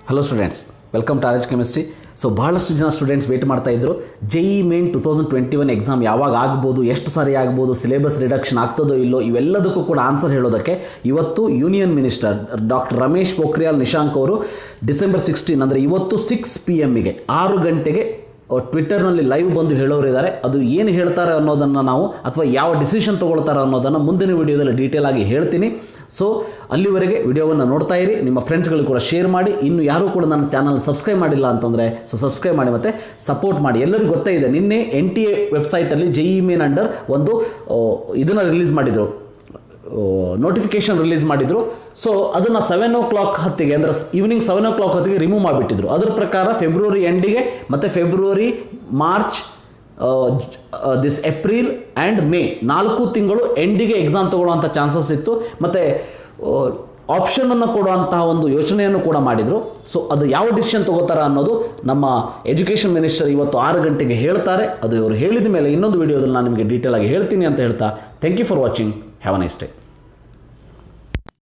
Hello students, welcome to RH chemistry. So ಭಾಳಷ್ಟು ಜನ students wait ಮಾಡ್ತಾ ಇದ್ದರು JEE ಮೇನ್ 2021 ಎಕ್ಸಾಮ್ ಯಾವಾಗ ಆಗ್ಬೋದು, ಎಷ್ಟು ಸಾರಿ ಆಗ್ಬೋದು, ಸಿಲೆಬಸ್ ರಿಡಕ್ಷನ್ ಆಗ್ತದೋ ಇಲ್ಲೋ, ಇವೆಲ್ಲದಕ್ಕೂ ಕೂಡ ಆನ್ಸರ್ ಹೇಳೋದಕ್ಕೆ ಇವತ್ತು union minister doctor Ramesh Pokhriyal Nishank ಅವರು ಡಿಸೆಂಬರ್ 16 ಅಂದರೆ ಇವತ್ತು 6 PM 6 ಗಂಟೆಗೆ ಟ್ವಿಟ್ಟರ್ನಲ್ಲಿ ಲೈವ್ ಬಂದು ಹೇಳೋರಿದ್ದಾರೆ. ಅದು ಏನು ಹೇಳ್ತಾರೆ ಅನ್ನೋದನ್ನು ನಾವು ಅಥವಾ ಯಾವ ಡಿಸಿಷನ್ ತೊಗೊಳ್ತಾರೆ ಅನ್ನೋದನ್ನು ಮುಂದಿನ ವಿಡಿಯೋದಲ್ಲಿ ಡೀಟೇಲ್ ಆಗಿ ಹೇಳ್ತೀನಿ. ಸೊ ಅಲ್ಲಿವರೆಗೆ ವಿಡಿಯೋವನ್ನು ನೋಡ್ತಾ ಇರಿ, ನಿಮ್ಮ ಫ್ರೆಂಡ್ಸ್ಗಳು ಕೂಡ ಶೇರ್ ಮಾಡಿ. ಇನ್ನು ಯಾರೂ ಕೂಡ ನನ್ನ ಚಾನಲ್ ಸಬ್ಸ್ಕ್ರೈಬ್ ಮಾಡಿಲ್ಲ ಅಂತಂದರೆ ಸಬ್ಸ್ಕ್ರೈಬ್ ಮಾಡಿ ಮತ್ತು ಸಪೋರ್ಟ್ ಮಾಡಿ. ಎಲ್ಲರಿಗೂ ಗೊತ್ತೇ ಇದೆ, ನಿನ್ನೆ NTA ವೆಬ್ಸೈಟಲ್ಲಿ JEE ಮೇನ್ ಅಂಡರ್ ಒಂದು ಇದನ್ನು ರಿಲೀಸ್ ಮಾಡಿದರು, ನೋಟಿಫಿಕೇಶನ್ ರಿಲೀಸ್ ಮಾಡಿದರು. ಸೊ ಅದನ್ನು 7 o'clock ಹೊತ್ತಿಗೆ ಅಂದರೆ ಈವ್ನಿಂಗ್ 7 o'clock ಹೊತ್ತಿಗೆ ರಿಮೂವ್ ಮಾಡಿಬಿಟ್ಟಿದ್ರು. ಅದರ ಪ್ರಕಾರ ಫೆಬ್ರವರಿ ಎಂಡಿಗೆ ಮತ್ತು February, March, this April and May 4 ತಿಂಗಳು ಎಂಡಿಗೆ ಎಕ್ಸಾಮ್ ತೊಗೊಳ್ಳುವಂಥ ಚಾನ್ಸಸ್ ಇತ್ತು. ಮತ್ತು ಆಪ್ಷನನ್ನು ಕೊಡುವಂತಹ ಒಂದು ಯೋಚನೆಯನ್ನು ಕೂಡ ಮಾಡಿದರು. ಸೊ ಅದು ಯಾವ ಡಿಸಿಷನ್ ತೊಗೋತಾರೆ ಅನ್ನೋದು ನಮ್ಮ ಎಜುಕೇಷನ್ ಮಿನಿಸ್ಟರ್ ಇವತ್ತು 6 ಗಂಟೆಗೆ ಹೇಳ್ತಾರೆ. ಅದು ಇವರು ಹೇಳಿದ ಮೇಲೆ ಇನ್ನೊಂದು ವಿಡಿಯೋದಲ್ಲಿ ನಾನು ನಿಮಗೆ ಡೀಟೇಲ್ ಆಗಿ ಹೇಳ್ತೀನಿ ಅಂತ ಹೇಳ್ತಾ thank you for watching. Have a nice day.